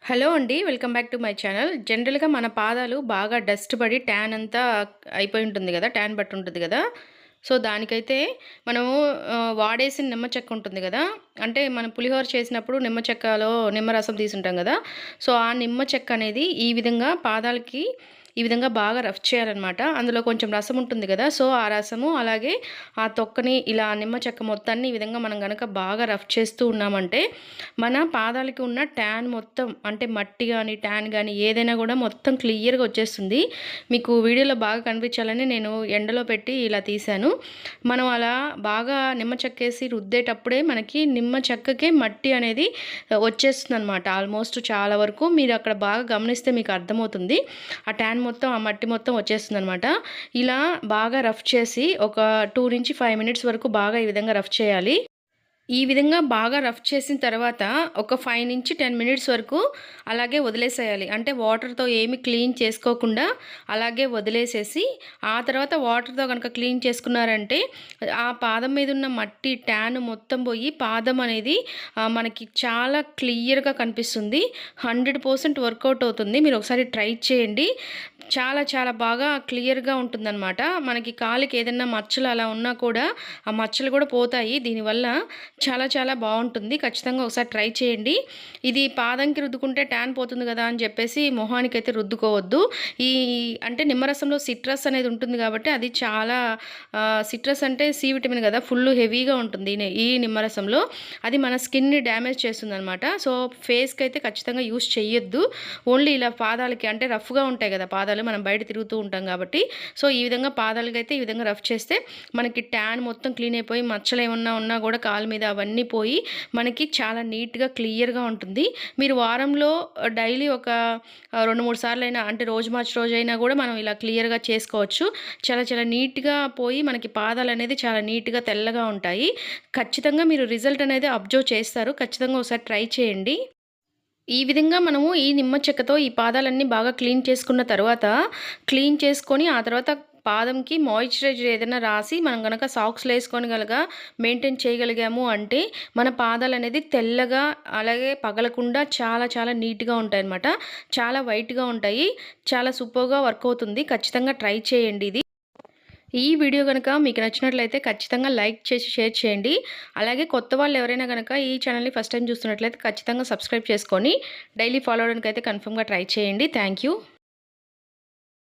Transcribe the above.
Hello అండి. Welcome back to my channel. జనరల్‌గా మన పాదాలు బాగా డస్ట్ పడి ట్యాన్ అంతా అయిపోయి ఉంటుంది గదా! ట్యాన్ పట్టి ఉంటుంది గదా! సో, దానికైతే మనము వాడేసిన నిమ్మ చెక్క ఉంటుంది గదా! అంటే మనం పులిహోర చేసినప్పుడు నిమ్మ చెక్కలో నిమ్మరసం తీసుంటాం గదా! సో, ఆ నిమ్మ చెక్క అనేది ఈ విధంగా పాదాలకి ఈ విధంగా బాగా రఫ్ చేయాలనమాట. అందులో కొంచెం రసం ఉంటుంది గదా! సో, ఆ రసము అలాగే ఆ తొక్కని ఇలా నిమ్మ చెక్క మొత్తాన్ని ఈ విధంగా మనం గనక బాగా రఫ్ చేస్తూ ఉన్నామంటే మన పాదాలకి ఉన్న ట్యాన్ మొత్తం అంటే మట్టి గానీ, ట్యాన్ గానీ ఏదైనా గూడా మొత్తం క్లియర్‌గా వచ్చేస్తుంది. మీకు వీడియోలో బాగా కనిపించాలని నేను ఎండలో పెట్టి ఇలా తీశాను. మనం అలా బాగా నిమ్మ చెక్కేసి రుద్దేటప్పుడే మనకి నిమ్మ చెక్కకే మట్టి అనేది వచ్చేస్తుందనమాట. ఆల్మోస్ట్ చాలా వరకు మీరు అక్కడ బాగా గమనిస్తే మీకు అర్థమవుతుంది. ఆ ట్యాన్ మొత్తం, ఆ మట్టి మొత్తం వచ్చేస్తుందనమాట. ఇలా బాగా రఫ్ చేసి ఒక 2-5 మినిట్స్ వరకు బాగా ఈ విధంగా రఫ్ చేయాలి. ఈ విధంగా బాగా రఫ్ చేసిన తర్వాత ఒక 5-10 మినిట్స్ వరకు అలాగే వదిలేసేయాలి. అంటే వాటర్‌తో ఏమి క్లీన్ చేసుకోకుండా అలాగే వదిలేసేసి, ఆ తర్వాత వాటర్‌తో గనక క్లీన్ చేసుకున్నారంటే ఆ పాదం మీద ఉన్న మట్టి ట్యాన్ మొత్తం పోయి పాదం అనేది మనకి చాలా క్లియర్‌గా కనిపిస్తుంది. 100% వర్కౌట్ అవుతుంది. మీరు ఒకసారి ట్రై చేయండి. చాలా చాలా బాగా క్లియర్‌గా ఉంటుందనమాట. మనకి కాలికి ఏదన్నా మచ్చలు అలా ఉన్నా కూడా ఆ మచ్చలు కూడా పోతాయి దీనివల్ల. చాలా చాలా బావుంటుంది. ఖచ్చితంగా ఒకసారి ట్రై చేయండి. ఇది పాదంకి రుద్దుకుంటే ట్యాన్ పోతుంది గదా అని జెప్పేసి మొహానికైతే రుద్దుకోవద్దు. ఈ అంటే నిమ్మరసంలో సిట్రస్ అనేది ఉంటుంది గాబట్టి అది చాలా సిట్రస్ అంటే సి విటమిన్ గదా! ఫుల్లు హెవీగా ఉంటుంది ఈ నిమ్మరసంలో. అది మన స్కిన్‌ని డ్యామేజ్ చేస్తుందనమాట. సో, ఫేస్‌కైతే ఖచ్చితంగా యూజ్ చెయ్యొద్దు. ఓన్లీ ఇలా పాదాలకి అంటే రఫ్‌గా ఉంటాయి గదా పాదాలు. మనం బయట తిరుగుతూ ఉంటాం గాబట్టి. సో, ఈ విధంగా పాదాలకైతే ఈ విధంగా రఫ్ చేస్తే మనకి ట్యాన్ మొత్తం క్లీన్ అయిపోయి మచ్చలేమన్నా ఉన్నా గూడా కాలు మీద అవన్నీ పోయి మనకి చాలా నీట్‌గా, క్లియర్‌గా ఉంటుంది. మీరు వారంలో డైలీ ఒక 2, 3 సార్లైనా అంటే రోజు మార్చి రోజైనా గూడా మనం ఇలా క్లియర్‌గా చేసుకోవచ్చు. చాలా చాలా నీట్‌గా పోయి మనకి పాదాలనేది చాలా నీట్‌గా, తెల్లగా ఉంటాయి. ఖచ్చితంగా మీరు రిజల్ట్ అనేది అబ్జర్వ్ చేస్తారు. ఖచ్చితంగా ఒకసారి ట్రై చేయండి. ఈ విధంగా మనము ఈ నిమ్మ చెక్కతో ఈ పాదాలన్నీ బాగా క్లీన్ చేసుకున్న తర్వాత, క్లీన్ చేసుకొని ఆ తర్వాత పాదంకి మాయిశ్చరైజర్ ఏదైనా రాసి మనం గనక సాక్స్‌లేసుకొని గనక మెయింటైన్ చేయగలిగాము అంటే, మన పాదాలనేది తెల్లగా అలాగే పగలకుండా చాలా చాలా నీట్‌గా ఉంటాయన్నమాట. చాలా వైట్‌గా ఉంటాయి. చాలా సూపర్‌గా వర్క్ అవుతుంది. ఖచ్చితంగా ట్రై చేయండి ఇది. ఈ వీడియో గనక మీకు నచ్చినట్లయితే ఖచ్చితంగా లైక్ చేసి షేర్ చేయండి. అలాగే కొత్త వాళ్ళు ఎవరైనా గనక ఈ ఛానల్‌ని ఫస్ట్ టైమ్ చూస్తున్నట్లయితే ఖచ్చితంగా సబ్స్క్రైబ్ చేసుకొని డైలీ ఫాలో అవ్వడానికైతే కన్ఫర్మ్‌గా ట్రై చేయండి. Thank you.